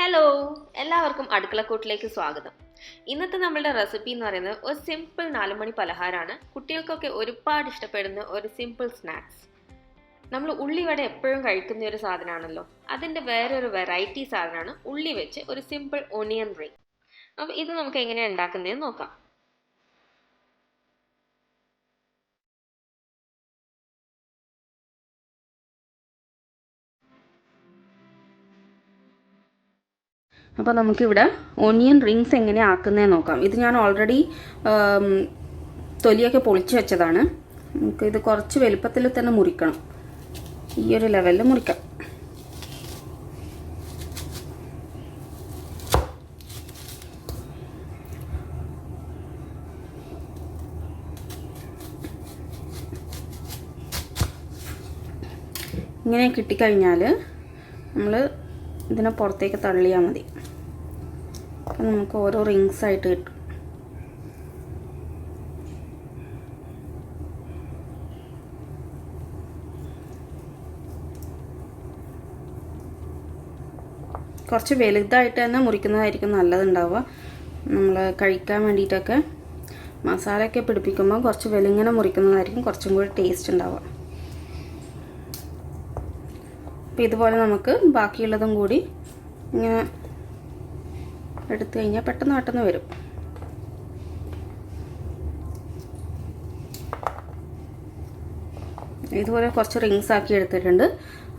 Hello, എല്ലാവർക്കും അടുക്കളക്കൂട്ടിലേക്ക് സ്വാഗതം. ഇന്നത്തെ നമ്മളുടെ റെസിപ്പി എന്ന് പറയുന്നത് ഒരു സിമ്പിൾ 4 മണി പലഹാരമാണ്. കുട്ടികൾക്കൊക്കെ ഒരുപാട് ഇഷ്ടപ്പെടുന്ന ഒരു സിമ്പിൾ സ്നാക്സ്. നമ്മൾ ഉള്ളിവട എപ്പോഴും കഴിക്കുന്ന ഒരു സാധനമാണല്ലോ. അതിൻ്റെ വേറൊരു വെറൈറ്റി സാധനമാണ് ഉള്ളി വെച്ച് ഒരു സിമ്പിൾ ഒണിയൻ റിംഗ്. അപ്പോൾ ഇത് നമുക്ക് എങ്ങനെയാണ് ഉണ്ടാക്കുന്നതെന്ന് നോക്കാം. അപ്പോൾ നമുക്കിവിടെ ഓണിയൻ റിങ്സ് എങ്ങനെ ആക്കുന്നതെന്ന് നോക്കാം. ഇത് ഞാൻ ഓൾറെഡി തൊലിയൊക്കെ പൊളിച്ച് വെച്ചതാണ്. നമുക്കിത് കുറച്ച് വലുപ്പത്തിൽ തന്നെ മുറിക്കണം. ഈ ഒരു ലെവലിൽ മുറിക്കാം. ഇങ്ങനെ കിട്ടിക്കഴിഞ്ഞാൽ നമ്മൾ ഇതിനെ പുറത്തേക്ക് തള്ളിയാൽ മതി. അപ്പം നമുക്ക് ഓരോ റിങ്സ് ആയിട്ട് കിട്ടും. കുറച്ച് വലുതായിട്ട് തന്നെ മുറിക്കുന്നതായിരിക്കും നല്ലതുണ്ടാവുക. നമ്മൾ കഴിക്കാൻ വേണ്ടിയിട്ടൊക്കെ മസാലയൊക്കെ പിടിപ്പിക്കുമ്പോൾ കുറച്ച് വെലിങ്ങനെ മുറിക്കുന്നതായിരിക്കും കുറച്ചും കൂടി ടേസ്റ്റ് ഉണ്ടാവുക. അപ്പോൾ ഇതുപോലെ നമുക്ക് ബാക്കിയുള്ളതും കൂടി ഇങ്ങനെ എടുത്തു കഴിഞ്ഞാൽ പെട്ടെന്ന് വരും. ഇതുപോലെ കുറച്ച് റിങ്സ് ആക്കി എടുത്തിട്ടുണ്ട്.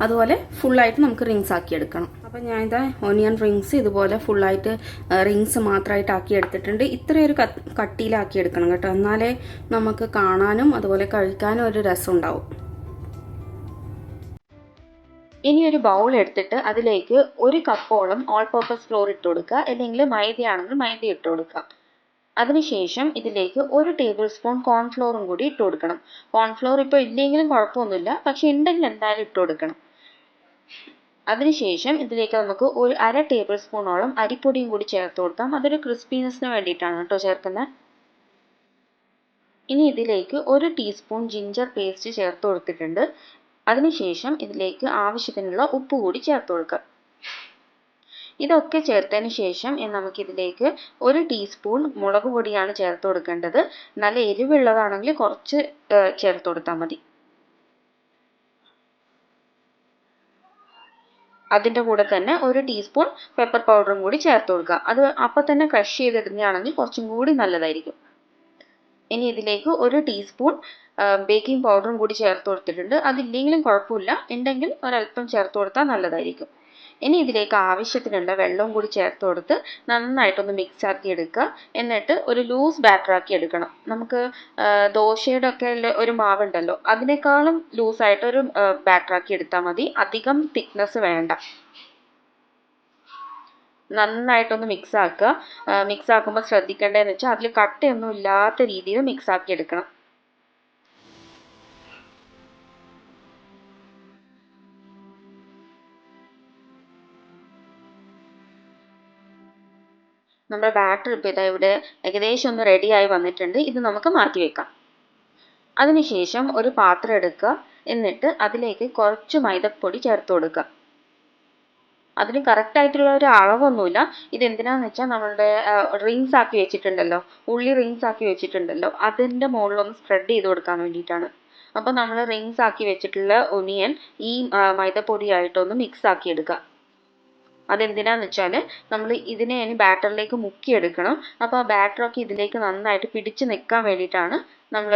അതുപോലെ ഫുള്ളായിട്ട് നമുക്ക് റിങ്സ് ആക്കി എടുക്കണം. അപ്പോൾ ഞാനിതാ ഓണിയൻ റിങ്സ് ഇതുപോലെ ഫുള്ളായിട്ട് റിങ്സ് മാത്രമായിട്ട് ആക്കി എടുത്തിട്ടുണ്ട്. ഇത്രയൊരു കട്ടിയിലാക്കി എടുക്കണം കേട്ടോ, എന്നാലേ നമുക്ക് കാണാനും അതുപോലെ കഴിക്കാനും ഒരു രസം ഉണ്ടാവും. ഇനി ഒരു ബൗൾ എടുത്തിട്ട് അതിലേക്ക് 1 കപ്പോളം ഓൾ പർപ്പസ് ഫ്ലോർ ഇട്ട് കൊടുക്കുക, അല്ലെങ്കിൽ മൈദയാണെങ്കിൽ മൈദ ഇട്ട് കൊടുക്കുക. അതിനുശേഷം ഇതിലേക്ക് 1 ടേബിൾ സ്പൂൺ കോൺഫ്ലോറും കൂടി ഇട്ട് കൊടുക്കണം. കോൺഫ്ലോർ ഇപ്പോൾ ഇല്ലെങ്കിലും കുഴപ്പമൊന്നുമില്ല, പക്ഷെ ഉണ്ടെങ്കിൽ എന്തായാലും ഇട്ട് കൊടുക്കണം. അതിനുശേഷം ഇതിലേക്ക് നമുക്ക് 1/2 ടേബിൾ സ്പൂണോളം അരിപ്പൊടിയും കൂടി ചേർത്ത് കൊടുക്കാം. അതൊരു ക്രിസ്പിനെസ്സിന് വേണ്ടിയിട്ടാണ് കേട്ടോ ചേർക്കുന്നത്. ഇനി ഇതിലേക്ക് 1 ടീസ്പൂൺ ജിഞ്ചർ പേസ്റ്റ് ചേർത്ത് കൊടുത്തിട്ടുണ്ട്. അതിനുശേഷം ഇതിലേക്ക് ആവശ്യത്തിനുള്ള ഉപ്പ് കൂടി ചേർത്ത് കൊടുക്കുക. ഇതൊക്കെ ചേർത്തതിന് ശേഷം നമുക്കിതിലേക്ക് 1 ടീസ്പൂൺ മുളക് പൊടിയാണ് ചേർത്ത് കൊടുക്കേണ്ടത്. നല്ല എരിവുള്ളതാണെങ്കിൽ കുറച്ച് ചേർത്ത് കൊടുത്താൽ മതി. അതിൻ്റെ കൂടെ തന്നെ 1 ടീസ്പൂൺ പെപ്പർ പൗഡറും കൂടി ചേർത്ത് കൊടുക്കുക. അത് അപ്പം തന്നെ ക്രഷ് ചെയ്തിടുന്നതാണെങ്കിൽ കുറച്ചും കൂടി നല്ലതായിരിക്കും. ഇനി ഇതിലേക്ക് 1 ടീസ്പൂൺ ബേക്കിംഗ് പൗഡറും കൂടി ചേർത്ത് കൊടുത്തിട്ടുണ്ട്. അതില്ലെങ്കിലും കുഴപ്പമില്ല, ഉണ്ടെങ്കിൽ ഒരല്പം ചേർത്ത് കൊടുത്താൽ നല്ലതായിരിക്കും. ഇനി ഇതിലേക്ക് ആവശ്യത്തിനുള്ള വെള്ളവും കൂടി ചേർത്ത് കൊടുത്ത് നന്നായിട്ടൊന്ന് മിക്സ് ആക്കി എടുക്കുക. എന്നിട്ട് ഒരു ലൂസ് ബാറ്റർ ആക്കി എടുക്കണം. നമുക്ക് ദോശയുടെ ഒക്കെ ഒരു മാവുണ്ടല്ലോ, അതിനേക്കാളും ലൂസായിട്ടൊരു ബാറ്റർ ആക്കി എടുത്താൽ മതി. അധികം തിക്നെസ് വേണ്ട. നന്നായിട്ടൊന്ന് മിക്സ് ആക്കുക. മിക്സ് ആക്കുമ്പോൾ ശ്രദ്ധിക്കേണ്ടതെന്ന് വെച്ചാൽ അതിൽ കട്ടയൊന്നും ഇല്ലാത്ത രീതിയിൽ മിക്സ് ആക്കി എടുക്കണം. നമ്മുടെ ബാറ്റർ ഇപ്പോൾ ഇതാ ഇവിടെ ഏകദേശം ഒന്ന് റെഡിയായി വന്നിട്ടുണ്ട്. ഇത് നമുക്ക് മാറ്റി വെക്കാം. അതിനുശേഷം ഒരു പാത്രം എടുക്കുക. എന്നിട്ട് അതിലേക്ക് കുറച്ച് മൈദപ്പൊടി ചേർത്ത് കൊടുക്കുക. അതിന് കറക്റ്റായിട്ടുള്ള ഒരു അളവൊന്നുമില്ല. ഇതെന്തിനാന്ന് വെച്ചാൽ നമ്മളുടെ റിങ്സ് ആക്കി വെച്ചിട്ടുണ്ടല്ലോ, ഉള്ളി റിങ്സ് ആക്കി വെച്ചിട്ടുണ്ടല്ലോ, അതിൻ്റെ മുകളിലൊന്ന് സ്പ്രെഡ് ചെയ്ത് കൊടുക്കാൻ വേണ്ടിയിട്ടാണ്. അപ്പോൾ നമ്മൾ റിങ്സ് ആക്കി വെച്ചിട്ടുള്ള ഒണിയൻ ഈ മൈദപ്പൊടിയായിട്ടൊന്ന് മിക്സ് ആക്കി എടുക്കുക. അതെന്തിനാന്ന് വെച്ചാൽ നമ്മൾ ഇതിനെ ഇനി ബാറ്ററിലേക്ക് മുക്കിയെടുക്കണം. അപ്പോൾ ആ ബാറ്ററൊക്കെ ഇതിലേക്ക് നന്നായിട്ട് പിടിച്ച് നിൽക്കാൻ വേണ്ടിയിട്ടാണ് നമ്മൾ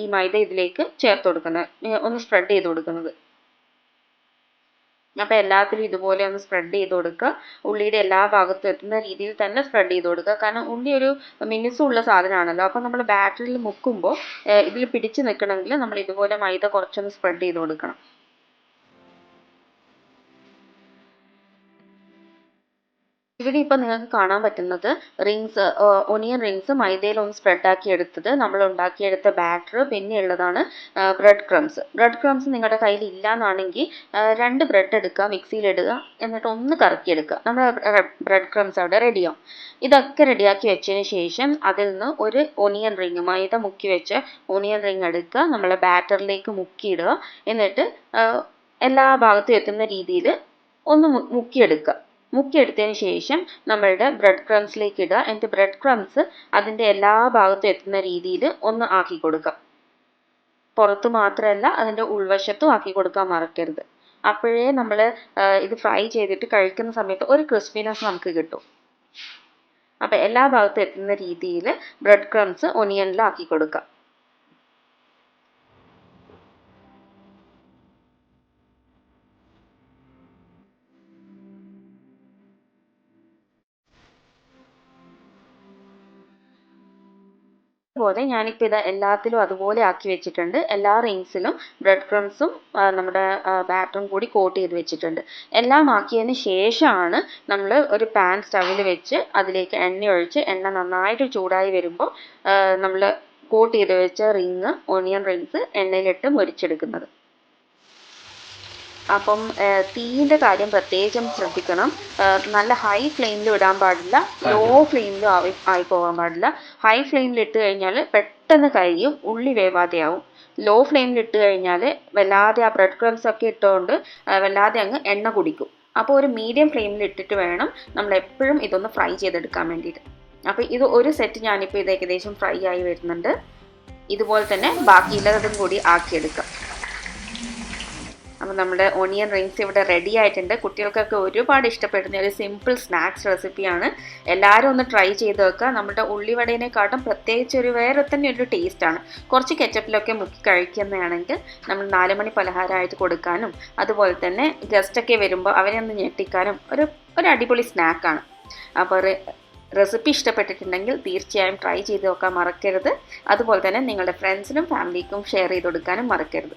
ഈ മൈദ ഇതിലേക്ക് ചേർത്ത് കൊടുക്കുന്നത്, ഒന്ന് സ്പ്രെഡ് ചെയ്ത് കൊടുക്കുന്നത്. അപ്പോൾ എല്ലാത്തിലും ഇതുപോലെ ഒന്ന് സ്പ്രെഡ് ചെയ്ത് കൊടുക്കുക. ഉള്ളിയുടെ എല്ലാ ഭാഗത്തും എത്തുന്ന രീതിയിൽ തന്നെ സ്പ്രെഡ് ചെയ്ത് കൊടുക്കുക. കാരണം ഉള്ളി ഒരു മിനുസമുള്ള സാധനമാണല്ലോ. അപ്പോൾ നമ്മൾ ബാറ്ററിൽ മുക്കുമ്പോൾ ഇതിൽ പിടിച്ച് നിൽക്കണമെങ്കിൽ നമ്മൾ ഇതുപോലെ മൈദ കുറച്ചൊന്ന് സ്പ്രെഡ് ചെയ്ത് കൊടുക്കണം. ഇവിടെ ഇപ്പോൾ നിങ്ങൾക്ക് കാണാൻ പറ്റുന്നത് ഒണിയൻ റിങ്സ് മൈദയിൽ ഒന്ന് സ്പ്രെഡ് ആക്കി എടുത്തത് നമ്മൾ ഉണ്ടാക്കിയെടുത്ത ബാറ്റർ, പിന്നെ ഉള്ളതാണ് ബ്രെഡ് ക്രംസ് നിങ്ങളുടെ കയ്യിൽ ഇല്ല എന്നാണെങ്കിൽ 2 ബ്രെഡ് എടുക്കുക, മിക്സിയിലിടുക, എന്നിട്ട് ഒന്ന് കറക്കിയെടുക്കുക. നമ്മുടെ ബ്രെഡ് ക്രംസ് അവിടെ റെഡിയാവും. ഇതൊക്കെ റെഡിയാക്കി വെച്ചതിന് ശേഷം അതിൽ നിന്ന് ഒരു ഒണിയൻ റിങ്, മൈദ മുക്കി വെച്ച ഒണിയൻ റിങ് എടുക്കുക, നമ്മളെ ബാറ്ററിലേക്ക് മുക്കിയിടുക. എന്നിട്ട് എല്ലാ ഭാഗത്തും എത്തുന്ന രീതിയിൽ ഒന്ന് മുക്കിയെടുക്കുക. മുക്കിയെടുത്തതിന് ശേഷം നമ്മളുടെ ബ്രെഡ് ക്രംസിലേക്ക് ഇടുക. എന്നിട്ട് ബ്രെഡ് ക്രംസ് അതിൻ്റെ എല്ലാ ഭാഗത്തും എത്തുന്ന രീതിയിൽ ഒന്ന് ആക്കി കൊടുക്കുക. പുറത്ത് മാത്രമല്ല അതിൻ്റെ ഉൾവശത്തും ആക്കി കൊടുക്കാൻ മറക്കരുത്. അപ്പോഴേ നമ്മൾ ഇത് ഫ്രൈ ചെയ്തിട്ട് കഴിക്കുന്ന സമയത്ത് ഒരു ക്രിസ്പിനെസ് നമുക്ക് കിട്ടും. അപ്പോൾ എല്ലാ ഭാഗത്തും എത്തുന്ന രീതിയിൽ ബ്രെഡ് ക്രംസ് ഒനിയനിലാക്കി കൊടുക്കുക. അതുപോലെ ഞാനിപ്പോൾ ഇത് എല്ലാത്തിലും അതുപോലെ ആക്കി വെച്ചിട്ടുണ്ട്. എല്ലാ റിങ്സിലും ബ്രെഡ് ക്രംസും നമ്മുടെ ബാറ്ററും കൂടി കോട്ട് ചെയ്ത് വെച്ചിട്ടുണ്ട്. എല്ലാം ആക്കിയതിന് ശേഷമാണ് നമ്മൾ ഒരു പാൻ സ്റ്റവിൽ വെച്ച് അതിലേക്ക് എണ്ണ ഒഴിച്ച് എണ്ണ നന്നായിട്ട് ചൂടായി വരുമ്പോൾ നമ്മൾ കോട്ട് ചെയ്ത് വെച്ച ഓണിയൻ റിങ്സ് എണ്ണയിലിട്ട് മൊരിച്ചെടുക്കുന്നത്. അപ്പം തീയിൻ്റെ കാര്യം പ്രത്യേകം ശ്രദ്ധിക്കണം. നല്ല ഹൈ ഫ്ലെയിമിൽ ഇടാൻ പാടില്ല, ലോ ഫ്ലെയിമിലും ആയി പോകാൻ പാടില്ല. ഹൈ ഫ്ലെയിമിൽ ഇട്ട് കഴിഞ്ഞാൽ പെട്ടെന്ന് കരിയും, ഉള്ളി വേവാതെയാവും. ലോ ഫ്ലെയിമിൽ ഇട്ട് കഴിഞ്ഞാൽ വല്ലാതെ ആ ബ്രെഡ് ക്രംസ് ഒക്കെ ഇട്ടുകൊണ്ട് വല്ലാതെ അങ്ങ് എണ്ണ കുടിക്കും. അപ്പോൾ ഒരു മീഡിയം ഫ്ലെയിമിൽ ഇട്ടിട്ട് വേണം നമ്മൾ എപ്പോഴും ഇതൊന്ന് ഫ്രൈ ചെയ്തെടുക്കാൻ വേണ്ടിയിട്ട്. അപ്പോൾ ഇത് ഒരു സെറ്റ് ഞാനിപ്പോൾ ഇത് ഏകദേശം ഫ്രൈ ആയി വരുന്നുണ്ട്. ഇതുപോലെ തന്നെ ബാക്കിയുള്ളതും കൂടി ആക്കിയെടുക്കാം. അപ്പോൾ നമ്മുടെ ഓണിയൻ റിങ്സ് ഇവിടെ റെഡി ആയിട്ടുണ്ട്. കുട്ടികൾക്കൊക്കെ ഒരുപാട് ഇഷ്ടപ്പെടുന്ന ഒരു സിമ്പിൾ സ്നാക്സ് റെസിപ്പിയാണ്. എല്ലാവരും ഒന്ന് ട്രൈ ചെയ്ത് വെക്കുക. നമ്മുടെ ഉള്ളിവടേനെക്കാട്ടും പ്രത്യേകിച്ച് ഒരു വേറെ തന്നെ ഒരു ടേസ്റ്റാണ്. കുറച്ച് കെച്ചപ്പിലൊക്കെ മുക്കി കഴിക്കുന്നതാണെങ്കിൽ നമ്മൾ 4 മണി പലഹാരമായിട്ട് കൊടുക്കാനും അതുപോലെ തന്നെ ഗസ്റ്റൊക്കെ വരുമ്പോൾ അവരെ ഒന്ന് ഞെട്ടിക്കാനും ഒരു അടിപൊളി സ്നാക്കാണ്. അപ്പോൾ റെസിപ്പി ഇഷ്ടപ്പെട്ടിട്ടുണ്ടെങ്കിൽ തീർച്ചയായും ട്രൈ ചെയ്ത് നോക്കാൻ മറക്കരുത്. അതുപോലെ തന്നെ നിങ്ങളുടെ ഫ്രണ്ട്സിനും ഫാമിലിക്കും ഷെയർ ചെയ്ത് കൊടുക്കാനും മറക്കരുത്.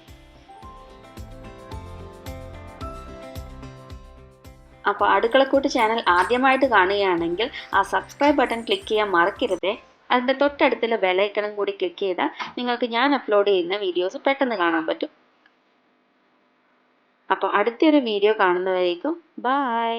അപ്പോൾ അടുക്കളക്കൂട്ട് ചാനൽ ആദ്യമായിട്ട് കാണുകയാണെങ്കിൽ ആ സബ്സ്ക്രൈബ് ബട്ടൺ ക്ലിക്ക് ചെയ്യാൻ മറക്കരുതേ. അതിൻ്റെ തൊട്ടടുത്തുള്ള ബെലൈക്കണും കൂടി ക്ലിക്ക് ചെയ്താൽ നിങ്ങൾക്ക് ഞാൻ അപ്ലോഡ് ചെയ്യുന്ന വീഡിയോസ് പെട്ടെന്ന് കാണാൻ പറ്റും. അപ്പോൾ അടുത്തൊരു വീഡിയോ കാണുന്നവരേക്കും ബൈ.